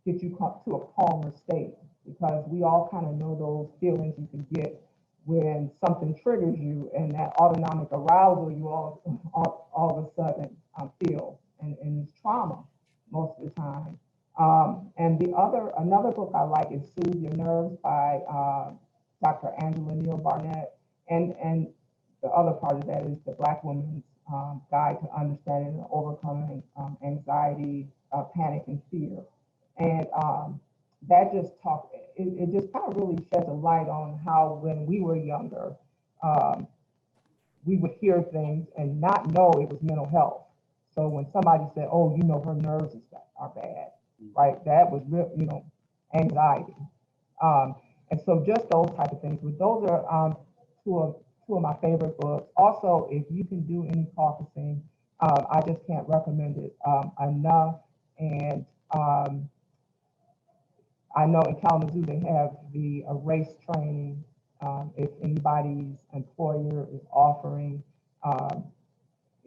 get you to a calmer state, because we all kind of know those feelings you can get when something triggers you, and that autonomic arousal you all of a sudden feel, and it's trauma most of the time. And another book I like is Soothe Your Nerves by Dr. Angela Neal Barnett, and the other part of that is the Black Woman's Guide to Understanding and Overcoming Anxiety, Panic, and Fear. And that just it just kind of really sheds a light on how when we were younger, we would hear things and not know it was mental health. So when somebody said, "Oh, her nerves are bad," right? That was real, anxiety. And so just those type of things. But those are two of my favorite books. Also, if you can do any caucusing, I just can't recommend it enough. And I know in Kalamazoo they have the race training. If anybody's employer is offering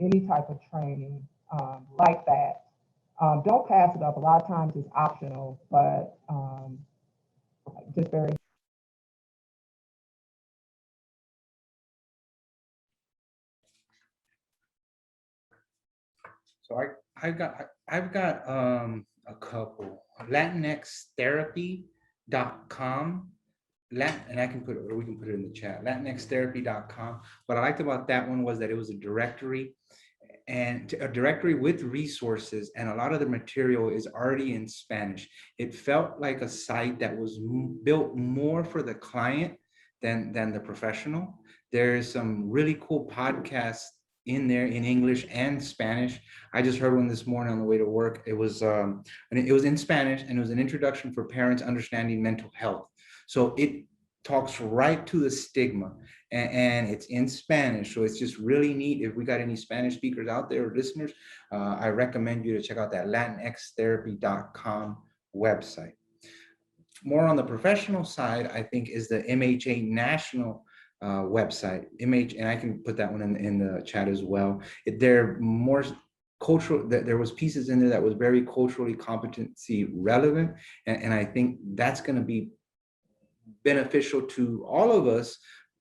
any type of training like that. Don't pass it up. A lot of times it's optional, but just very. So I've got a couple. LatinxTherapy.com. And I can put it, or we can put it in the chat. LatinxTherapy.com. What I liked about that one was that it was a directory, and a directory with resources, and a lot of the material is already in Spanish. It felt like a site that was built more for the client than the professional. There's some really cool podcasts in there in English and Spanish. I just heard one this morning on the way to work. It was in Spanish, and it was an introduction for parents understanding mental health. So it talks right to the stigma, and it's in Spanish. So it's just really neat. If we got any Spanish speakers out there or listeners, I recommend you to check out that LatinxTherapy.com website. More on the professional side, I think, is the MHA National website. And I can put that one in the chat as well. They're more cultural. There was pieces in there that was very culturally competency relevant, and I think that's going to be beneficial to all of us,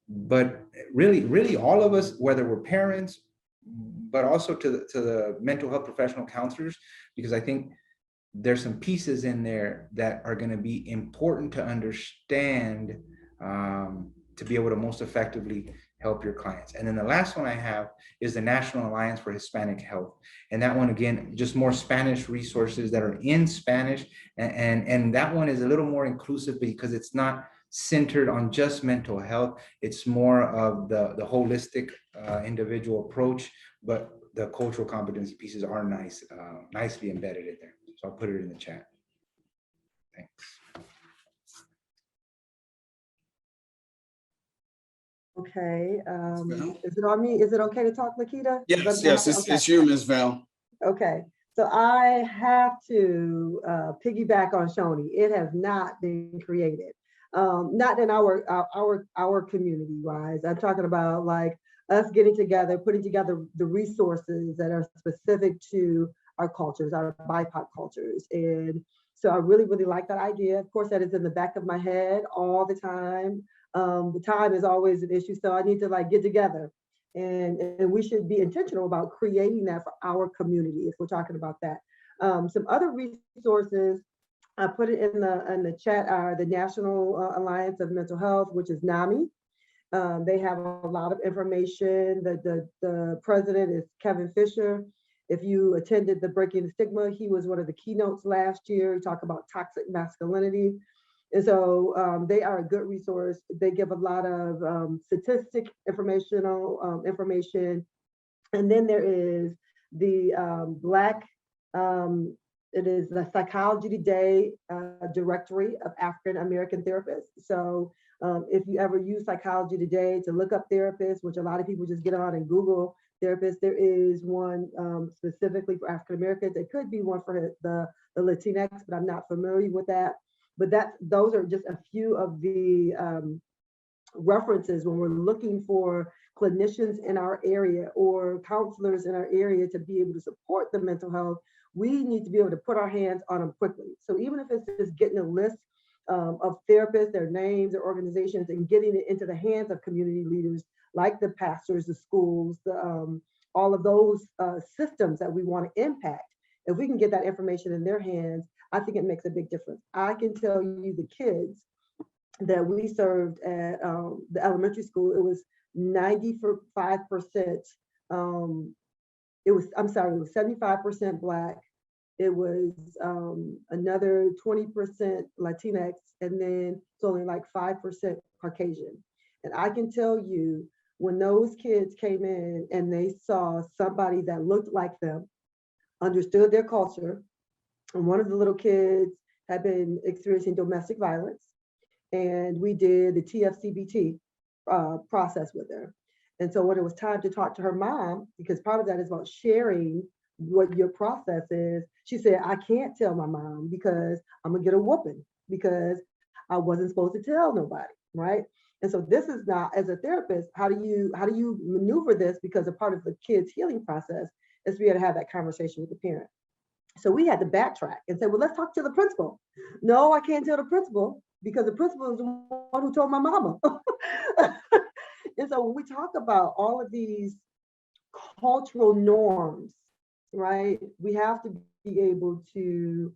but really all of us, whether we're parents, but also to the mental health professional counselors, because I think there's some pieces in there that are going to be important to understand to be able to most effectively help your clients. And then the last one I have is the National Alliance for Hispanic Health. And that one, again, just more Spanish resources that are in Spanish. And that one is a little more inclusive because it's not centered on just mental health. It's more of the holistic individual approach, but the cultural competency pieces are nicely embedded in there. So I'll put it in the chat. Thanks. Okay, is it on me? Is it okay to talk, Lakita? Yes, it's you, Ms. Val. Okay, so I have to piggyback on Shoni. It has not been created. Not in our community wise. I'm talking about like us getting together, putting together the resources that are specific to our cultures, our BIPOC cultures. And so I really, really like that idea. Of course, that is in the back of my head all the time. The time is always an issue. So I need to like get together, and we should be intentional about creating that for our community if we're talking about that. Some other resources, I put it in the chat, are the National Alliance of Mental Health, which is NAMI. They have a lot of information. The president is Kevin Fisher. If you attended the Breaking the Stigma, he was one of the keynotes last year. He talked about toxic masculinity. And so they are a good resource. They give a lot of statistic information. And then there is the it is the Psychology Today directory of African American therapists. So if you ever use Psychology Today to look up therapists, which a lot of people just get on and Google therapists, there is one specifically for African Americans. It could be one for the Latinx, but I'm not familiar with that. But those are just a few of the references when we're looking for clinicians in our area or counselors in our area to be able to support the mental health. We need to be able to put our hands on them quickly. So even if it's just getting a list of therapists, their names, their organizations, and getting it into the hands of community leaders like the pastors, the schools, all of those systems that we want to impact. If we can get that information in their hands, I think it makes a big difference. I can tell you the kids that we served at the elementary school, it was 95%. It was 75% Black. It was another 20% Latinx, and then it's only like 5% Caucasian. And I can tell you, when those kids came in and they saw somebody that looked like them, understood their culture, and one of the little kids had been experiencing domestic violence, and we did the TFCBT process with her. And so when it was time to talk to her mom, because part of that is about sharing what your process is, she said, I can't tell my mom because I'm gonna get a whooping because I wasn't supposed to tell nobody, right? And so this is not, as a therapist, how do you maneuver this? Because a part of the kid's healing process is for you to have that conversation with the parent. So we had to backtrack and say, well, let's talk to the principal. No, I can't tell the principal because the principal is the one who told my mama. And so when we talk about all of these cultural norms, right, we have to be able to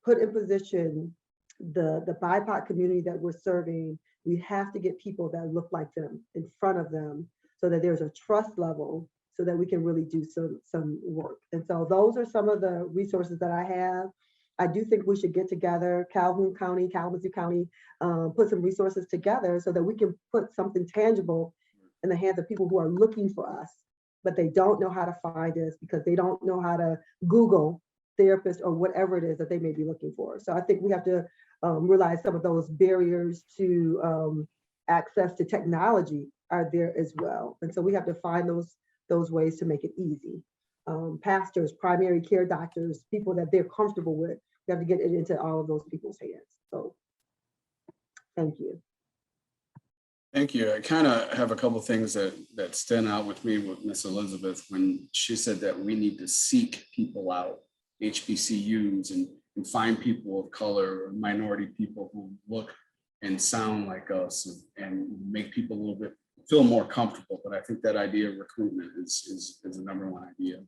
put in position the BIPOC community that we're serving. We have to get people that look like them in front of them so that there's a trust level so that we can really do some work. And so those are some of the resources that I have. I do think we should get together, Calhoun County, Kalamazoo County, put some resources together so that we can put something tangible in the hands of people who are looking for us, but they don't know how to find us because they don't know how to Google therapist or whatever it is that they may be looking for. So I think we have to realize some of those barriers to access to technology are there as well. And so we have to find those ways to make it easy. Pastors, primary care doctors, people that they're comfortable with, we have to get it into all of those people's hands. So thank you. Thank you. I kind of have a couple of things that stand out with me with Miss Elizabeth when she said that we need to seek people out, HBCUs, and find people of color or minority people who look and sound like us and make people a little bit feel more comfortable. But I think that idea of recruitment is the number one idea.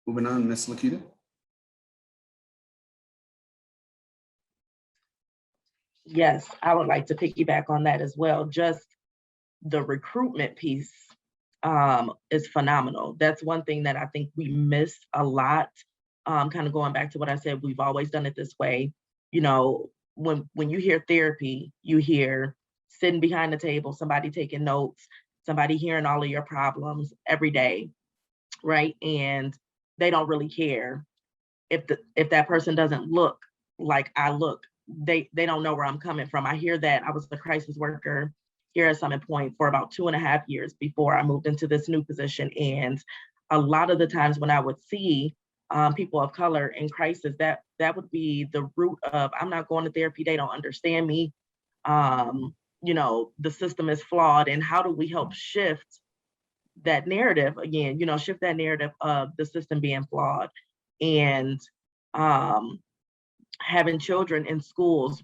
Moving on, Miss Lakita. Yes, I would like to piggyback on that as well. Just the recruitment piece is phenomenal. That's one thing that I think we miss a lot. Kind of going back to what I said, we've always done it this way. You know, when you hear therapy, you hear sitting behind the table, somebody taking notes, somebody hearing all of your problems every day, right? And they don't really care if that person doesn't look like I look. They don't know where I'm coming from. I hear that. I was a crisis worker here at Summit Point for about 2.5 years before I moved into this new position. And a lot of the times when I would see people of color in crisis, that would be the root of, I'm not going to therapy, they don't understand me. You know, the system is flawed. And how do we help shift that narrative again, you know, shift that narrative of the system being flawed and having children in schools,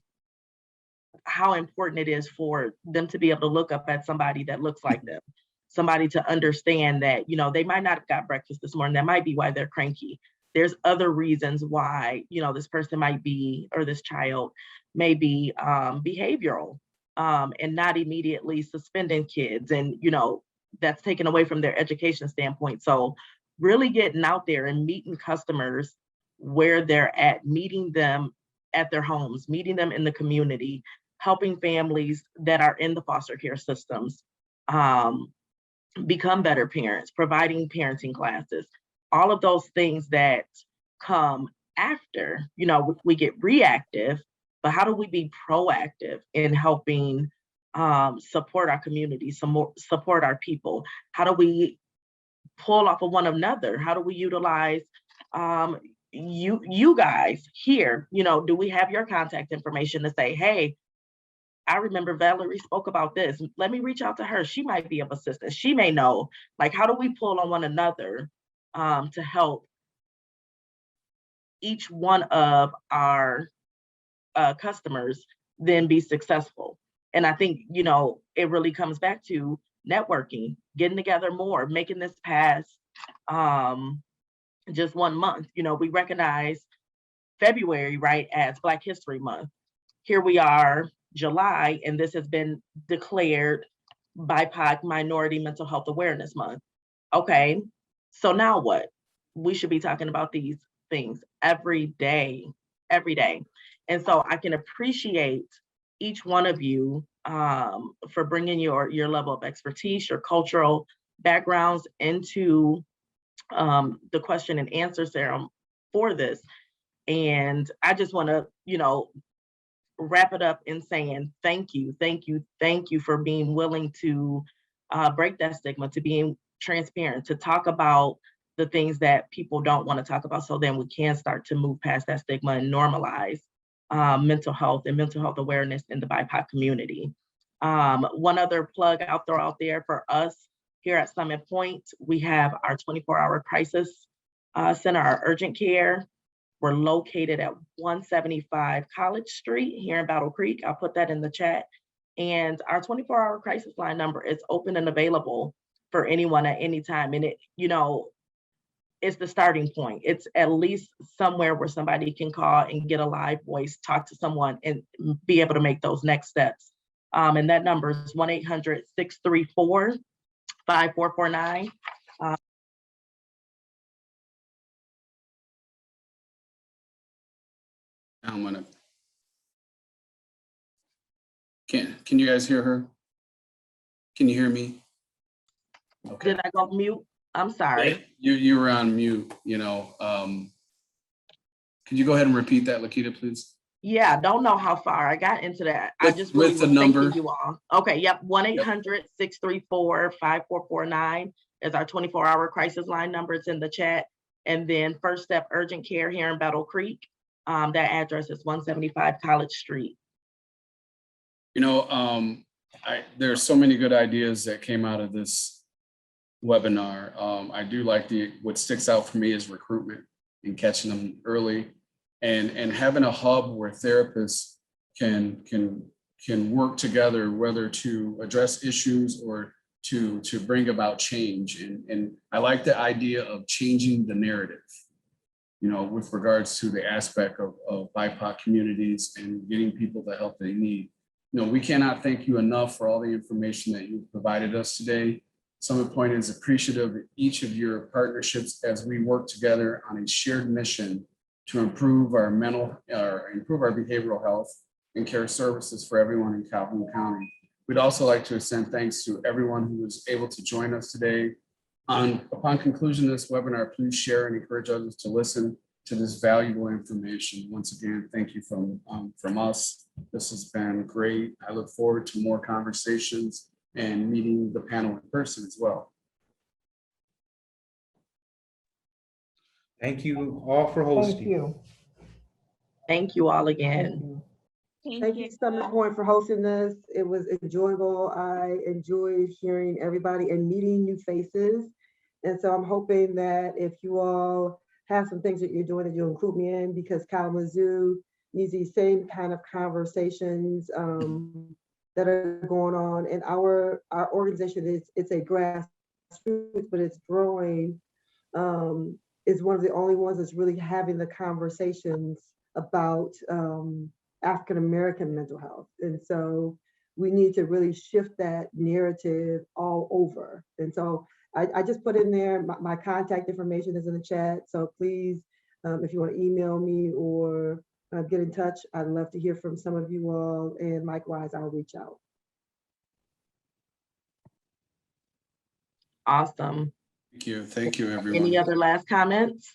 how important it is for them to be able to look up at somebody that looks like them, somebody to understand that, you know, they might not have got breakfast this morning. That might be why they're cranky. There's other reasons why, you know, this person might be, or this child may be behavioral and not immediately suspending kids. And, you know, that's taken away from their education standpoint. So really getting out there and meeting customers where they're at, meeting them at their homes, meeting them in the community, helping families that are in the foster care systems become better parents, providing parenting classes, all of those things that come after, you know, we get reactive, but how do we be proactive in helping support our community, support our people? How do we pull off of one another? How do we utilize you guys here? You know, do we have your contact information to say, hey, I remember Valerie spoke about this. Let me reach out to her. She might be of assistance. She may know. Like, how do we pull on one another to help each one of our customers then be successful? And I think, you know, it really comes back to networking, getting together more, making this past just 1 month. You know, we recognize February, right, as Black History Month. Here we are, July, and this has been declared BIPOC Minority Mental Health Awareness Month. Okay, so now what? We should be talking about these things every day. And so I can appreciate each one of you for bringing your level of expertise, your cultural backgrounds into the question and answer serum for this. And I just want to, you know, wrap it up in saying thank you for being willing to break that stigma, to being transparent, to talk about the things that people don't want to talk about, so then we can start to move past that stigma and normalize mental health and mental health awareness in the BIPOC community. One other plug I'll throw out there for us here at Summit Point, we have our 24-hour crisis center, our urgent care. We're located at 175 College Street here in Battle Creek. I'll put that in the chat. And our 24-hour crisis line number is open and available for anyone at any time. And it, you know, it's the starting point. It's at least somewhere where somebody can call and get a live voice, talk to someone, and be able to make those next steps. And that number is 1-800-634-5449. I'm gonna. Can you guys hear her? Can you hear me? Okay. Did I go mute? I'm sorry. You were on mute, you know. Could you go ahead and repeat that, Lakita, please? Yeah, don't know how far I got into that. I just With really the was thanking number. you all. Okay, yep, 1-800-634-5449 is our 24-hour crisis line number. It's in the chat. And then First Step Urgent Care here in Battle Creek. That address is 175 College Street. You know, there are so many good ideas that came out of this webinar. I do like what sticks out for me is recruitment and catching them early, and having a hub where therapists can work together, whether to address issues or to bring about change. And I like the idea of changing the narrative, you know, with regards to the aspect of BIPOC communities and getting people the help they need. You know, we cannot thank you enough for all the information that you've provided us today. Summit Point is appreciative of each of your partnerships as we work together on a shared mission to improve our behavioral health and care services for everyone in Calhoun County. We'd also like to extend thanks to everyone who was able to join us today. Upon conclusion of this webinar, please share and encourage others to listen to this valuable information. Once again, thank you from us. This has been great. I look forward to more conversations and meeting the panel in person as well. Thank you all for hosting. Thank you. Thank you all Thank again. you. Thank you, Summit Point, for hosting this. It was enjoyable. I enjoyed hearing everybody and meeting new faces. And so I'm hoping that if you all have some things that you're doing, that you'll include me in, because Kalamazoo needs these same kind of conversations that are going on. And our organization it's a grassroots, but it's growing. Is one of the only ones that's really having the conversations about African-American mental health. And so we need to really shift that narrative all over. And so I just put in there, my contact information is in the chat. So please, if you want to email me or get in touch, I'd love to hear from some of you all. And likewise, I'll reach out. Awesome. Thank you, everyone. Any other last comments?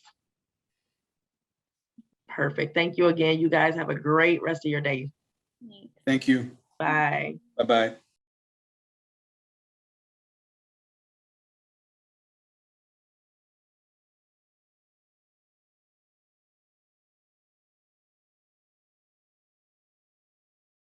Perfect. Thank you again. You guys have a great rest of your day. Thank you. Bye. Bye-bye.